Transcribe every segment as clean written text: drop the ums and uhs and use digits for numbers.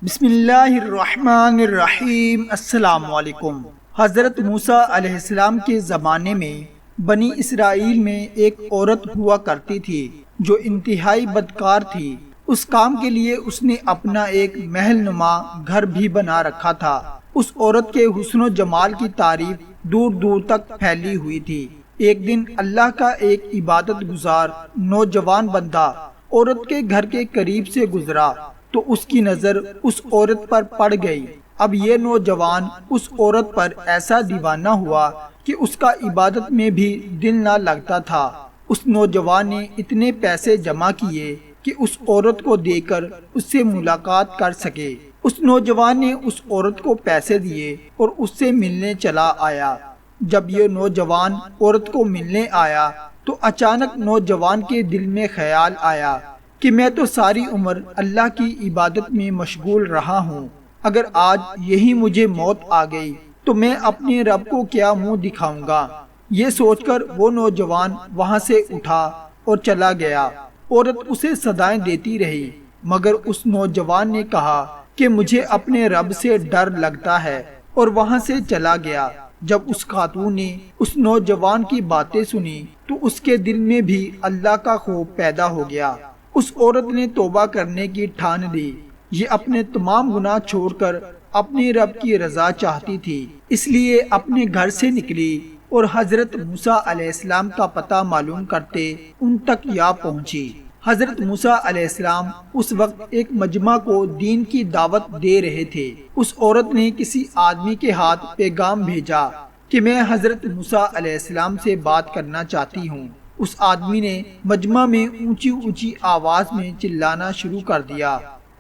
بسم اللہ الرحمن الرحیم۔ السلام علیکم۔ حضرت موسیٰ علیہ السلام کے زمانے میں بنی اسرائیل میں ایک عورت ہوا کرتی تھی جو انتہائی بدکار تھی۔ اس کام کے لیے اس نے اپنا ایک محل نما گھر بھی بنا رکھا تھا۔ اس عورت کے حسن و جمال کی تعریف دور دور تک پھیلی ہوئی تھی۔ ایک دن اللہ کا ایک عبادت گزار نوجوان بندہ عورت کے گھر کے قریب سے گزرا تو اس کی نظر اس عورت پر پڑ گئی۔ اب یہ نوجوان اس عورت پر ایسا دیوانہ ہوا کہ اس کا عبادت میں بھی دل نہ لگتا تھا۔ اس نوجوان نے اتنے پیسے جمع کیے کہ اس عورت کو دے کر اس سے ملاقات کر سکے۔ اس نوجوان نے اس عورت کو پیسے دیے اور اس سے ملنے چلا آیا۔ جب یہ نوجوان عورت کو ملنے آیا تو اچانک نوجوان کے دل میں خیال آیا کہ میں تو ساری عمر اللہ کی عبادت میں مشغول رہا ہوں، اگر آج یہی مجھے موت آ گئی تو میں اپنے رب کو کیا منہ دکھاؤں گا۔ یہ سوچ کر وہ نوجوان وہاں سے اٹھا اور چلا گیا۔ عورت اسے صدائیں دیتی رہی مگر اس نوجوان نے کہا کہ مجھے اپنے رب سے ڈر لگتا ہے اور وہاں سے چلا گیا۔ جب اس خاتون نے اس نوجوان کی باتیں سنی تو اس کے دل میں بھی اللہ کا خوف پیدا ہو گیا۔ اس عورت نے توبہ کرنے کی ٹھان لی۔ یہ اپنے تمام گناہ چھوڑ کر اپنے رب کی رضا چاہتی تھی، اس لیے اپنے گھر سے نکلی اور حضرت موسیٰ علیہ السلام کا پتہ معلوم کرتے ان تک یا پہنچی۔ حضرت موسیٰ علیہ السلام اس وقت ایک مجمع کو دین کی دعوت دے رہے تھے۔ اس عورت نے کسی آدمی کے ہاتھ پیغام بھیجا کہ میں حضرت موسیٰ علیہ السلام سے بات کرنا چاہتی ہوں۔ اس آدمی نے مجمع میں اونچی اونچی آواز میں چلانا شروع کر دیا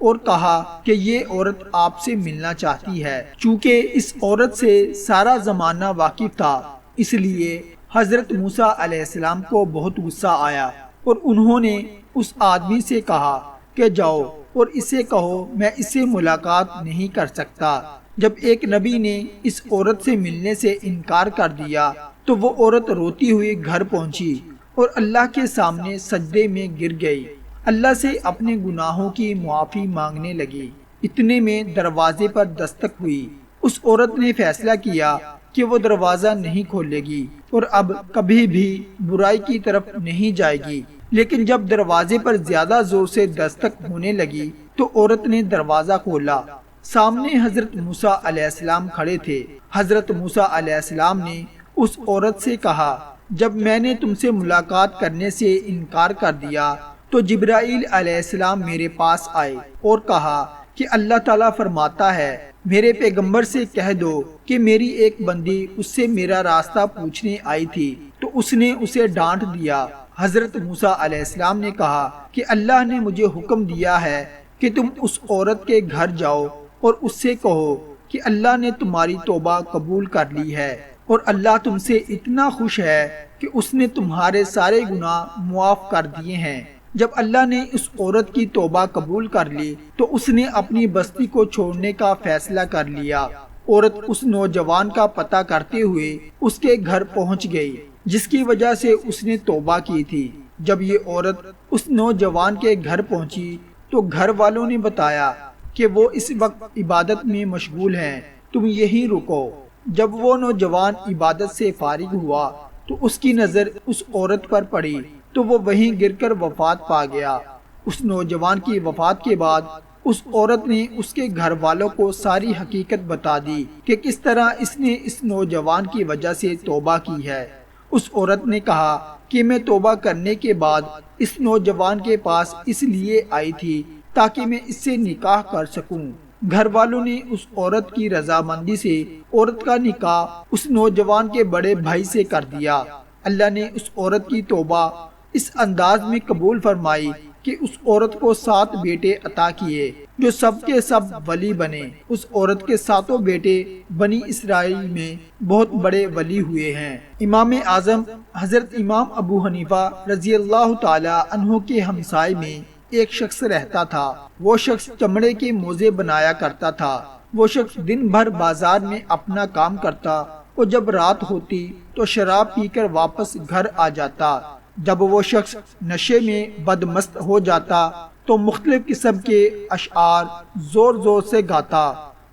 اور کہا کہ یہ عورت آپ سے ملنا چاہتی ہے۔ چونکہ اس عورت سے سارا زمانہ واقف تھا اس لیے حضرت موسیٰ علیہ السلام کو بہت غصہ آیا اور انہوں نے اس آدمی سے کہا کہ جاؤ اور اسے کہو میں اس سے ملاقات نہیں کر سکتا۔ جب ایک نبی نے اس عورت سے ملنے سے انکار کر دیا تو وہ عورت روتی ہوئی گھر پہنچی اور اللہ کے سامنے سجدے میں گر گئی، اللہ سے اپنے گناہوں کی معافی مانگنے لگی۔ اتنے میں دروازے پر دستک ہوئی۔ اس عورت نے فیصلہ کیا کہ وہ دروازہ نہیں کھولے گی اور اب کبھی بھی برائی کی طرف نہیں جائے گی۔ لیکن جب دروازے پر زیادہ زور سے دستک ہونے لگی تو عورت نے دروازہ کھولا۔ سامنے حضرت موسیٰ علیہ السلام کھڑے تھے۔ حضرت موسیٰ علیہ السلام نے اس عورت سے کہا جب میں نے تم سے ملاقات کرنے سے انکار کر دیا تو جبرائیل علیہ السلام میرے پاس آئے اور کہا کہ اللہ تعالیٰ فرماتا ہے میرے پیغمبر سے کہہ دو کہ میری ایک بندی اس سے میرا راستہ پوچھنے آئی تھی تو اس نے اسے ڈانٹ دیا۔ حضرت موسیٰ علیہ السلام نے کہا کہ اللہ نے مجھے حکم دیا ہے کہ تم اس عورت کے گھر جاؤ اور اس سے کہو کہ اللہ نے تمہاری توبہ قبول کر لی ہے اور اللہ تم سے اتنا خوش ہے کہ اس نے تمہارے سارے گناہ معاف کر دیے ہیں۔ جب اللہ نے اس عورت کی توبہ قبول کر لی تو اس نے اپنی بستی کو چھوڑنے کا فیصلہ کر لیا۔ عورت اس نوجوان کا پتہ کرتے ہوئے اس کے گھر پہنچ گئی جس کی وجہ سے اس نے توبہ کی تھی۔ جب یہ عورت اس نوجوان کے گھر پہنچی تو گھر والوں نے بتایا کہ وہ اس وقت عبادت میں مشغول ہیں، تم یہیں رکو۔ جب وہ نوجوان عبادت سے فارغ ہوا تو اس کی نظر اس عورت پر پڑی تو وہ وہیں گر کر وفات پا گیا۔ اس نوجوان کی وفات کے بعد اس عورت نے اس کے گھر والوں کو ساری حقیقت بتا دی کہ کس طرح اس نے اس نوجوان کی وجہ سے توبہ کی ہے۔ اس عورت نے کہا کہ میں توبہ کرنے کے بعد اس نوجوان کے پاس اس لیے آئی تھی تاکہ میں اس سے نکاح کر سکوں۔ گھر والوں نے اس عورت کی رضامندی سے عورت کا نکاح اس نوجوان کے بڑے بھائی سے کر دیا۔ اللہ نے اس عورت کی توبہ اس انداز میں قبول فرمائی کہ اس عورت کو 7 بیٹے عطا کیے جو سب کے سب ولی بنے۔ اس عورت کے 7 بیٹے بنی اسرائیل میں بہت بڑے ولی ہوئے ہیں۔ امام اعظم حضرت امام ابو حنیفہ رضی اللہ تعالی عنہ کے ہمسائے میں ایک شخص رہتا تھا۔ وہ شخص چمڑے کے موزے بنایا کرتا تھا۔ وہ شخص دن بھر بازار میں اپنا کام کرتا اور جب رات ہوتی تو شراب پی کر واپس گھر آ جاتا۔ جب وہ شخص نشے میں بدمست ہو جاتا تو مختلف قسم کے اشعار زور زور سے گاتا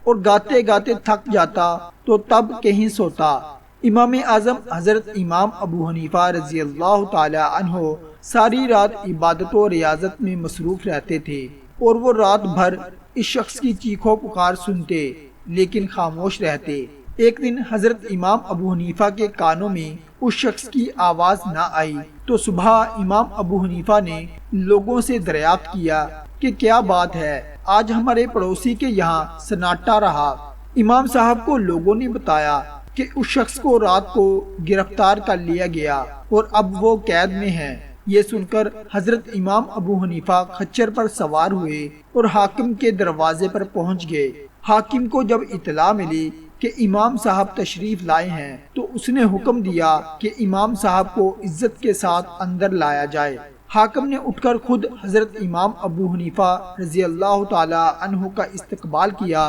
اور گاتے گاتے تھک جاتا تو تب کہیں سوتا۔ امام اعظم حضرت امام ابو حنیفہ رضی اللہ تعالی عنہ ساری رات عبادت و ریاضت میں مصروف رہتے تھے اور وہ رات بھر اس شخص کی چیخو پکار سنتے لیکن خاموش رہتے۔ ایک دن حضرت امام ابو حنیفہ کے کانوں میں اس شخص کی آواز نہ آئی تو صبح امام ابو حنیفہ نے لوگوں سے دریافت کیا کہ کیا بات ہے، آج ہمارے پڑوسی کے یہاں سناٹا رہا۔ امام صاحب کو لوگوں نے بتایا کہ اس شخص کو رات کو گرفتار کر لیا گیا اور اب وہ قید میں ہے۔ یہ سن کر حضرت امام ابو حنیفہ خچر پر سوار ہوئے اور حاکم کے دروازے پر پہنچ گئے۔ حاکم کو جب اطلاع ملی کہ امام صاحب تشریف لائے ہیں تو اس نے حکم دیا کہ امام صاحب کو عزت کے ساتھ اندر لایا جائے۔ حاکم نے اٹھ کر خود حضرت امام ابو حنیفہ رضی اللہ تعالی عنہ کا استقبال کیا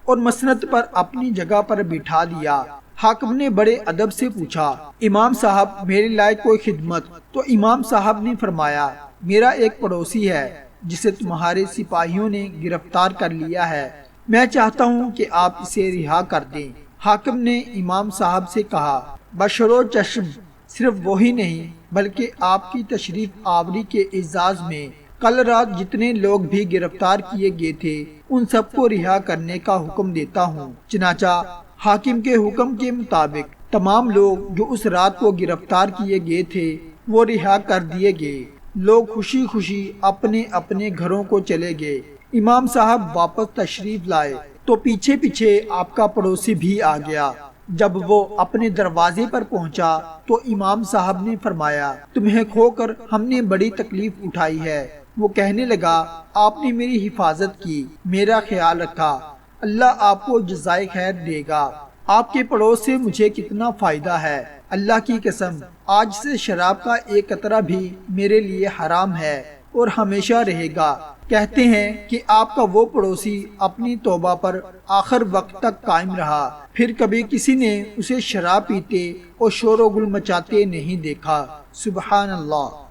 اور مسند پر اپنی جگہ پر بٹھا دیا۔ حاکم نے بڑے ادب سے پوچھا، امام صاحب میرے لائق کوئی خدمت؟ تو امام صاحب نے فرمایا، میرا ایک پڑوسی ہے جسے تمہارے سپاہیوں نے گرفتار کر لیا ہے، میں چاہتا ہوں کہ آپ اسے رہا کر دیں۔ حاکم نے امام صاحب سے کہا، بشرو چشم، صرف وہی نہیں بلکہ آپ کی تشریف آوری کے اعزاز میں کل رات جتنے لوگ بھی گرفتار کیے گئے تھے ان سب کو رہا کرنے کا حکم دیتا ہوں۔ چنانچہ حاکم کے حکم کے مطابق تمام لوگ جو اس رات کو گرفتار کیے گئے تھے وہ رہا کر دیے گئے۔ لوگ خوشی خوشی اپنے اپنے گھروں کو چلے گئے۔ امام صاحب واپس تشریف لائے تو پیچھے پیچھے آپ کا پڑوسی بھی آ گیا۔ جب وہ اپنے دروازے پر پہنچا تو امام صاحب نے فرمایا، تمہیں کھو کر ہم نے بڑی تکلیف اٹھائی ہے۔ وہ کہنے لگا، آپ نے میری حفاظت کی، میرا خیال رکھا، اللہ آپ کو جزائے خیر دے گا۔ آپ کے پڑوس سے مجھے کتنا فائدہ ہے، اللہ کی قسم آج سے شراب کا ایک قطرہ بھی میرے لیے حرام ہے اور ہمیشہ رہے گا۔ کہتے ہیں کہ آپ کا وہ پڑوسی اپنی توبہ پر آخر وقت تک قائم رہا، پھر کبھی کسی نے اسے شراب پیتے اور شور و گل مچاتے نہیں دیکھا۔ سبحان اللہ۔